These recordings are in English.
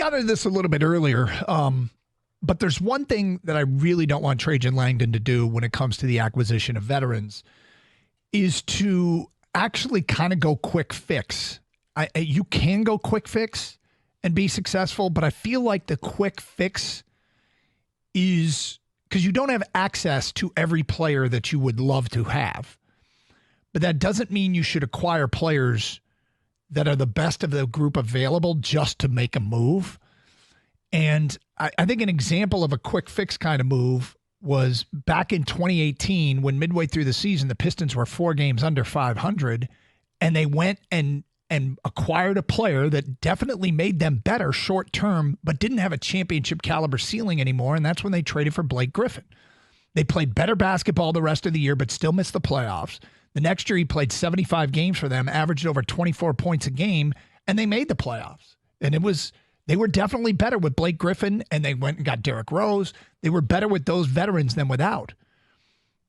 got into this a little bit earlier, but there's one thing that I really don't want Trajan Langdon to do when it comes to the acquisition of veterans is to actually kind of go quick fix. You can go quick fix and be successful, but I feel like the quick fix is because you don't have access to every player that you would love to have. But that doesn't mean you should acquire players that are the best of the group available just to make a move. And I think an example of a quick fix kind of move was back in 2018 when midway through the season, the Pistons were 4 games under 500, and they went and acquired a player that definitely made them better short term, but didn't have a championship caliber ceiling anymore. And that's when they traded for Blake Griffin. They played better basketball the rest of the year, but still missed the playoffs. The next year he played 75 games for them, averaged over 24 points a game, and they made the playoffs. And they were definitely better with Blake Griffin, and they went and got Derrick Rose. They were better with those veterans than without.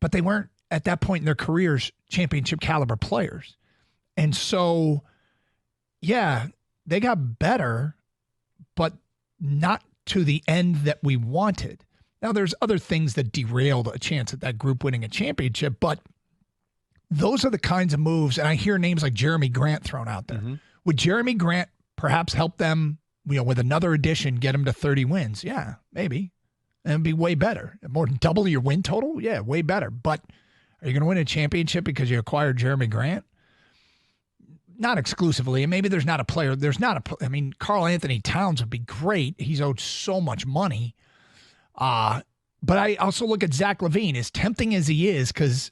But they weren't, at that point in their careers, championship caliber players. And so, yeah, they got better, but not to the end that we wanted. Now, there's other things that derailed a chance at that group winning a championship, but those are the kinds of moves, and I hear names like Jeremy Grant thrown out there. Mm-hmm. Would Jeremy Grant perhaps help them, with another addition, get them to 30 wins? Yeah, maybe. And it'd be way better. More than double your win total? Yeah, way better. But are you going to win a championship because you acquired Jeremy Grant? Not exclusively. And maybe there's not a player. Karl Anthony Towns would be great. He's owed so much money. But I also look at Zach LaVine, as tempting as he is, because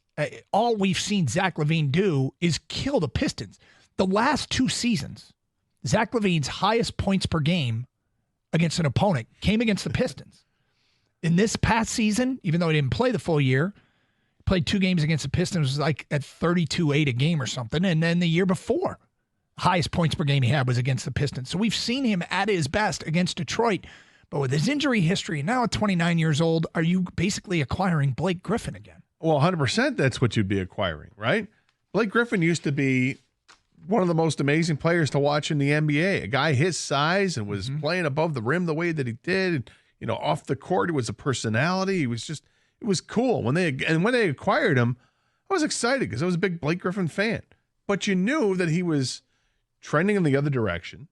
all we've seen Zach LaVine do is kill the Pistons. The last 2 seasons, Zach LaVine's highest points per game against an opponent came against the Pistons. In this past season, even though he didn't play the full year, played 2 games against the Pistons, was like at 32-8 a game or something. And then the year before, highest points per game he had was against the Pistons. So we've seen him at his best against Detroit. But with his injury history, now at 29 years old, are you basically acquiring Blake Griffin again? Well, 100% that's what you'd be acquiring, right? Blake Griffin used to be one of the most amazing players to watch in the NBA. A guy his size and was playing above the rim the way that he did. Off the court, it was a personality. It was cool. When they acquired him, I was excited because I was a big Blake Griffin fan. But you knew that he was trending in the other direction.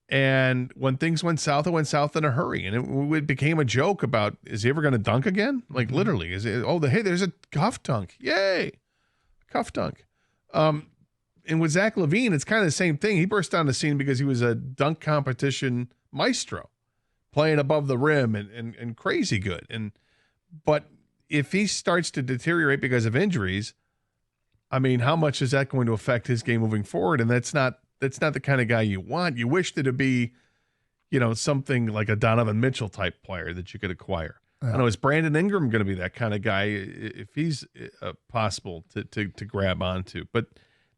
And when things went south, it went south in a hurry. And it became a joke about, is he ever going to dunk again? Like literally, hey, there's a cuff dunk. Yay. Cuff dunk. And with Zach LaVine, it's kind of the same thing. He burst on the scene because he was a dunk competition maestro, playing above the rim and crazy good. But if he starts to deteriorate because of injuries, how much is that going to affect his game moving forward? And that's not the kind of guy you want. You wish that it'd be, something like a Donovan Mitchell type player that you could acquire. Yeah. I don't know, is Brandon Ingram going to be that kind of guy if he's possible to grab onto? But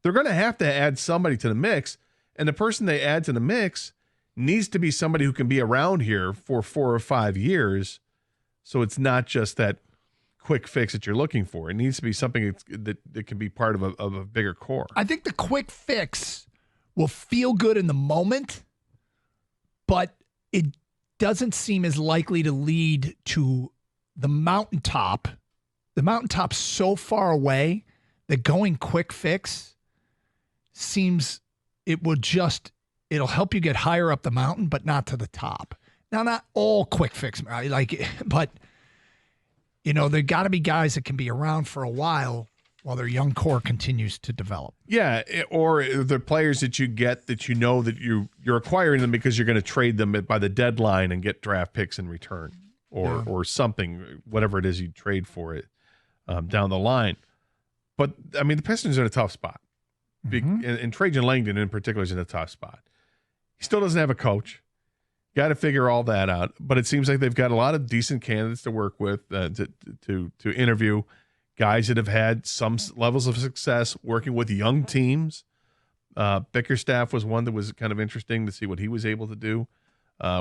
they're going to have to add somebody to the mix, and the person they add to the mix needs to be somebody who can be around here for 4 or 5 years, so it's not just that quick fix that you're looking for. It needs to be something that can be part of a bigger core. I think the quick fix will feel good in the moment, but it doesn't seem as likely to lead to the mountaintop. The mountaintop's so far away that going quick fix seems it'll help you get higher up the mountain, but not to the top. Now, not all quick fix, but there got to be guys that can be around for a while their young core continues to develop. Yeah, or the players that you get that that you're acquiring them because you're going to trade them by the deadline and get draft picks in return, or something, whatever it is you trade for it down the line. But the Pistons are in a tough spot. And Trajan Langdon in particular is in a tough spot. He still doesn't have a coach. Got to figure all that out. But it seems like they've got a lot of decent candidates to work with, to interview, guys that have had some levels of success working with young teams. Bickerstaff was one that was kind of interesting to see what he was able to do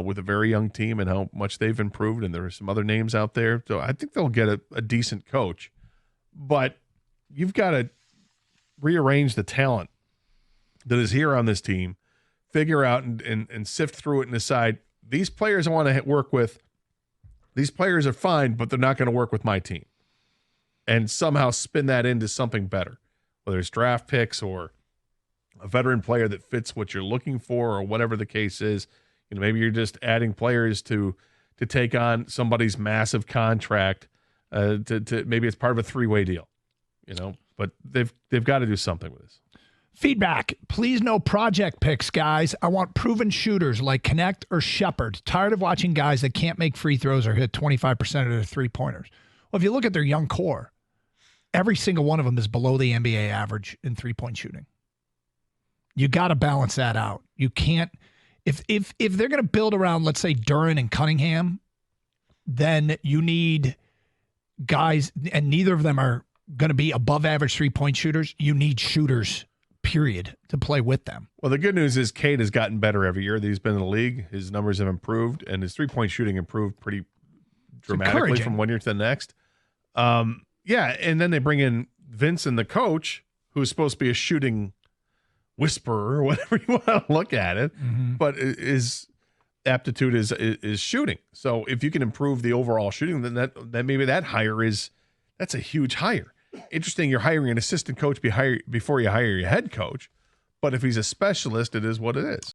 with a very young team and how much they've improved. And there are some other names out there. So I think they'll get a decent coach. But you've got to rearrange the talent that is here on this team, figure out and sift through it and decide, these players I want to work with, these players are fine, but they're not going to work with my team. And somehow spin that into something better, whether it's draft picks or a veteran player that fits what you're looking for or whatever the case is. Maybe you're just adding players to take on somebody's massive contract. To maybe it's part of a 3-way deal, But they've got to do something with this. Feedback. Please no project picks, guys. I want proven shooters like Connect or Shepard. Tired of watching guys that can't make free throws or hit 25% of their three-pointers. Well, if you look at their young core, every single one of them is below the NBA average in three-point shooting. You got to balance that out. You can't if they're going to build around, let's say, Duren and Cunningham, then you need guys, and neither of them are going to be above average three-point shooters. You need shooters, period, to play with them. Well, the good news is Cade has gotten better every year that he's been in the league. His numbers have improved, and his three-point shooting improved pretty dramatically from one year to the next. Yeah, and then they bring in Vincent, the coach, who's supposed to be a shooting whisperer or whatever you want to look at it, but his aptitude is shooting. So if you can improve the overall shooting, then that maybe that hire that's a huge hire. Interesting, you're hiring an assistant coach before you hire your head coach, but if he's a specialist, it is what it is.